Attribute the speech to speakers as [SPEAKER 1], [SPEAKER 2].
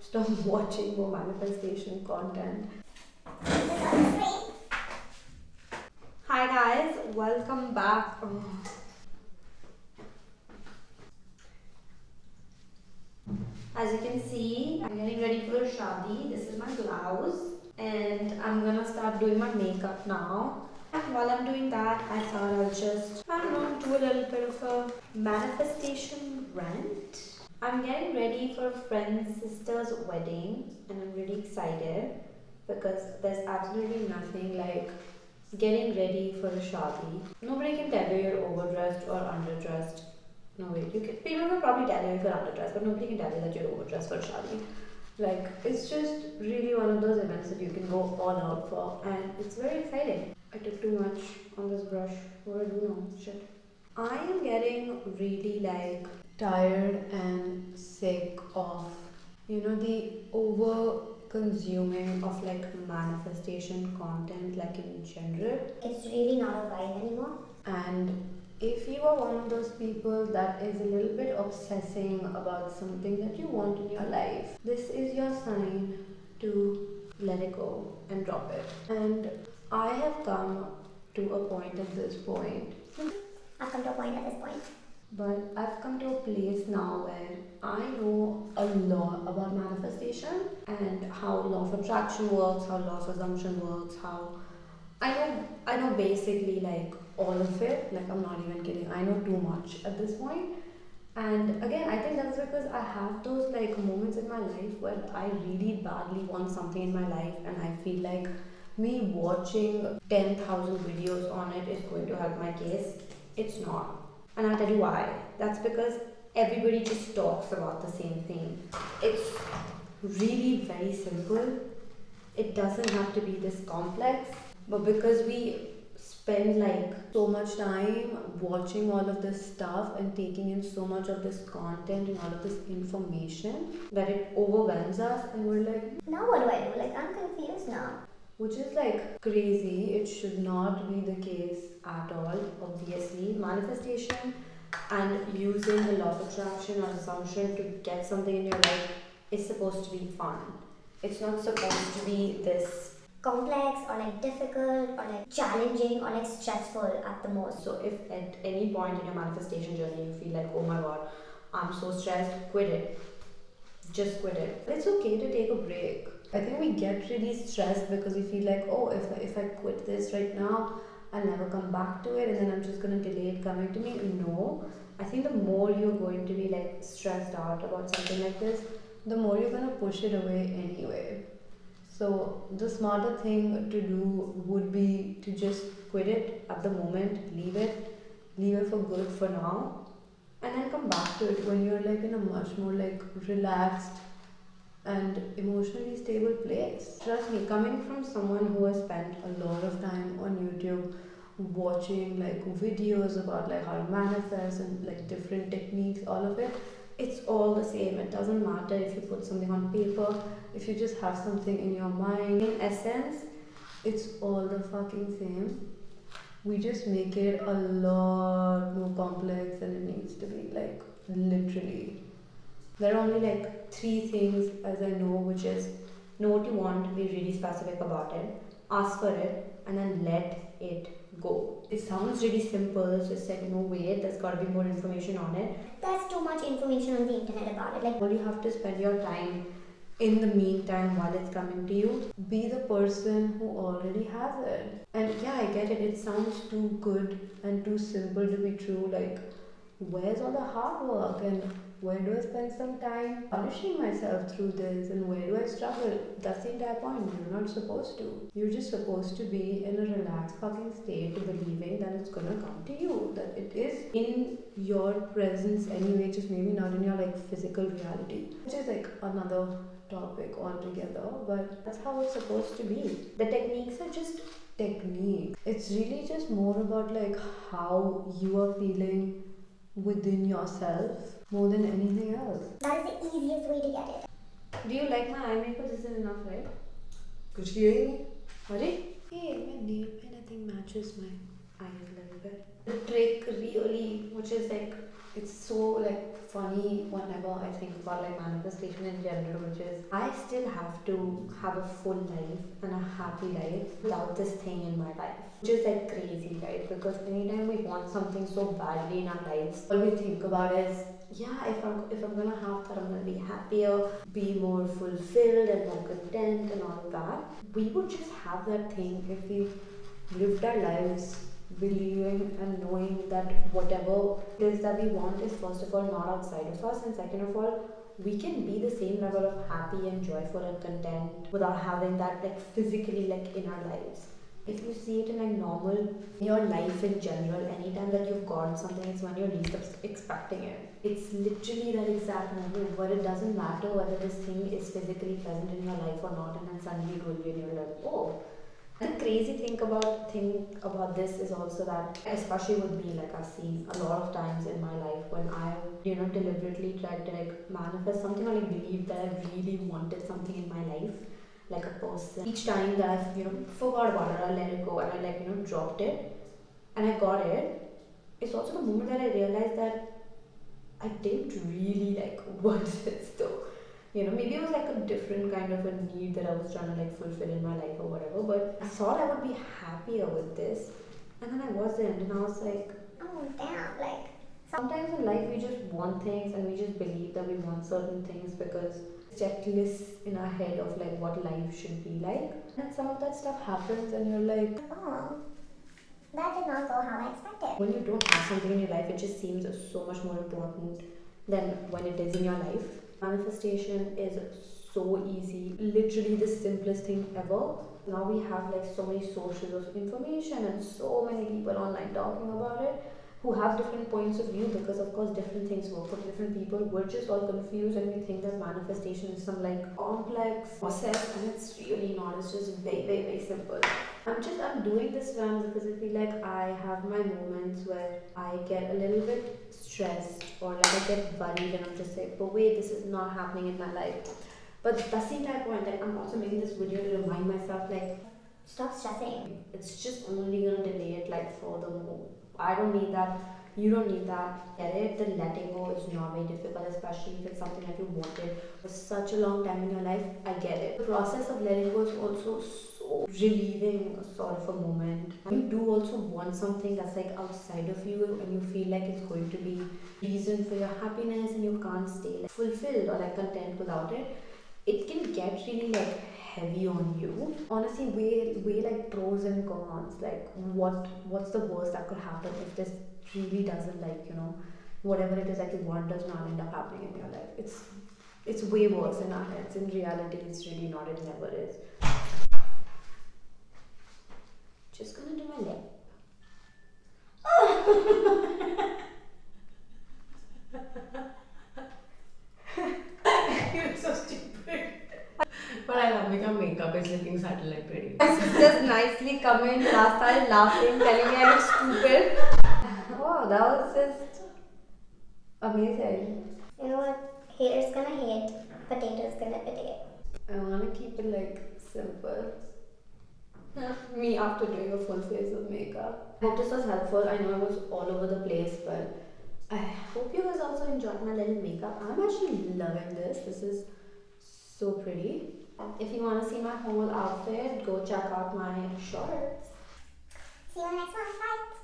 [SPEAKER 1] stop watching more manifestation content. Hi guys, welcome back. As you can see, I'm getting ready for the shadi. This is my blouse and I'm gonna start doing my makeup now. And while I'm doing that, I thought I'll just, I don't know, do a little bit of a manifestation rant. I'm getting ready for a friend's sister's wedding and I'm really excited because there's absolutely nothing like getting ready for a shadi. Nobody can tell you you're overdressed or underdressed. No wait, you can. People can probably tell you if you're underdressed, but nobody can tell you that you're overdressed for a shadi. Like it's just really one of those events that you can go all out for, and it's very exciting. I took too much on this brush. What do I do now? Shit. I am getting really like tired and sick of the over consuming of like manifestation content like in general.
[SPEAKER 2] It's really not a vibe anymore.
[SPEAKER 1] And if you are one of those people that is a little bit obsessing about something that you want in your life, this is your sign to let it go and drop it. And I have come to a point at this point.
[SPEAKER 2] I've come to a point at this point.
[SPEAKER 1] But I've come to a place now where I know a lot about manifestation and how law of attraction works, how law of assumption works, how I know basically like all of it. Like I'm not even kidding. I know too much at this point. And again, I think that's because I have those like moments in my life where I really badly want something in my life and I feel like me watching 10,000 videos on it is going to help my case. It's not. And I'll tell you why. That's because everybody just talks about the same thing. It's really very simple. It doesn't have to be this complex. But because we spend like so much time watching all of this stuff and taking in so much of this content and all of this information that it overwhelms us and we're like,
[SPEAKER 2] now what do I do? Like, I'm confused now.
[SPEAKER 1] Which is like crazy. It should not be the case at all, obviously. Manifestation and using the law of attraction or assumption to get something in your life is supposed to be fun. It's not supposed to be this
[SPEAKER 2] complex or like difficult or like challenging or like stressful at the most.
[SPEAKER 1] So if at any point in your manifestation journey you feel like, oh my god, I'm so stressed, quit it. Just quit it. It's okay to take a break. I think we get really stressed because we feel like, oh, if I quit this right now, I'll never come back to it and then I'm just gonna delay it coming to me. No. I think the more you're going to be like stressed out about something like this, the more you're gonna push it away anyway. So the smarter thing to do would be to just quit it at the moment, leave it for good for now, and then come back to it when you're like in a much more like relaxed and emotionally stable place. Trust me, coming from someone who has spent a lot of time on YouTube watching like videos about like how to manifest and like different techniques, all of it, it's all the same. It doesn't matter if you put something on paper, if you just have something in your mind. In essence, it's all the fucking same. We just make it a lot more complex than it needs to be, like literally. There are only like 3 things as I know, which is know what you want, be really specific about it, ask for it, and then let it go. It sounds really simple, it's just like, no wait, there's gotta be more information on it.
[SPEAKER 2] There's too much information on the internet about it. Like,
[SPEAKER 1] All you have to spend your time in the meantime while it's coming to you, be the person who already has it. And yeah, I get it, it sounds too good and too simple to be true. Like, where's all the hard work and where do I spend some time punishing myself through this and where do I struggle? That's the entire point. You're not supposed to. You're just supposed to be in a relaxed fucking state, believing that it's gonna come to you, that it is in your presence anyway, just maybe not in your like physical reality, which is like another topic altogether, but that's how it's supposed to be. The techniques are just techniques. It's really just more about like how you are feeling within yourself more than anything else.
[SPEAKER 2] that is the easiest way to get it.
[SPEAKER 1] Do you like my eye makeup? This is enough, right? कुछ किया ही नहीं. अरे, hey, my nail pen I think matches my eyes a little bit. The trick really, which is like It's so like funny whenever I think about like manifestation in general, which is I still have to have a full life and a happy life without this thing in my life, which is like crazy, right? Because anytime we want something so badly in our lives, all we think about is, yeah, if I'm gonna have that, I'm gonna be happier, be more fulfilled and more content and all of that. We would just have that thing if we lived our lives believing and knowing that whatever it is that we want is first of all not outside of us, and second of all we can be the same level of happy and joyful and content without having that like physically like in our lives. If you see it in like normal in your life in general, anytime that you've gotten something, it's when you're least expecting it. It's literally that exact moment where it doesn't matter whether this thing is physically present in your life or not, and then suddenly it will be and you're like, oh. The crazy thing about this is also that, especially with me, like I've seen a lot of times in my life when I, deliberately tried to like manifest something or like believe that I really wanted something in my life, like a person. Each time that I've, forgot about it, I let it go and I like, dropped it and I got it. It's also the moment that I realized that I didn't really like want this though. Maybe it was like a different kind of a need that I was trying to like fulfill in my life or whatever. But I thought I would be happier with this, and then I wasn't, and I was like,
[SPEAKER 2] oh damn, like
[SPEAKER 1] sometimes in life we just want things and we just believe that we want certain things because checklists in our head of like what life should be like, and some of that stuff happens, and you're like,
[SPEAKER 2] oh, that did not go how I expected.
[SPEAKER 1] when you don't have something in your life, it just seems so much more important than when it is in your life. Manifestation is so easy, literally the simplest thing ever. Now we have like so many sources of information and so many people online talking about it who have different points of view, because of course different things work for different people. We're just all confused and we think that manifestation is some like complex process, and it's really not. It's just very very very simple. I'm doing this rant because I feel like I have my moments where I get a little bit stressed or like I get worried and I'm just like, but wait, this is not happening in my life. But that's the entire point. Like I'm also making this video to remind myself like,
[SPEAKER 2] Stop stressing.
[SPEAKER 1] it's just only gonna delay it like furthermore. I don't need that. You don't need that. Get it? The letting go is not very difficult, especially if it's something that you wanted for such a long time in your life. I get it. The process of letting go is also so relieving, sort of a moment. You do also want something that's like outside of you, and you feel like it's going to be reason for your happiness, and you can't stay like fulfilled or like content without it. It can get really like heavy on you. Honestly, weigh like pros and cons. Like what's the worst that could happen if this really doesn't like, whatever it is that you want does not end up happening in your life. It's way worse in our heads. In reality, it's really not. It never is. Just gonna do my lip. You're so stupid.
[SPEAKER 3] But I love your makeup is looking subtle and pretty.
[SPEAKER 1] Just nicely come in, last time laughing, telling me I look stupid. Oh, that was just amazing.
[SPEAKER 2] You know what? Haters gonna hate, potatoes gonna potato.
[SPEAKER 1] I want to keep it like simple. Me after doing a full face of makeup. I hope this was helpful. I know it was all over the place, but I hope you guys also enjoyed my little makeup. I'm actually loving this. This is so pretty. If you want to see my whole outfit, go check out my shorts.
[SPEAKER 2] See you in the next one. Bye.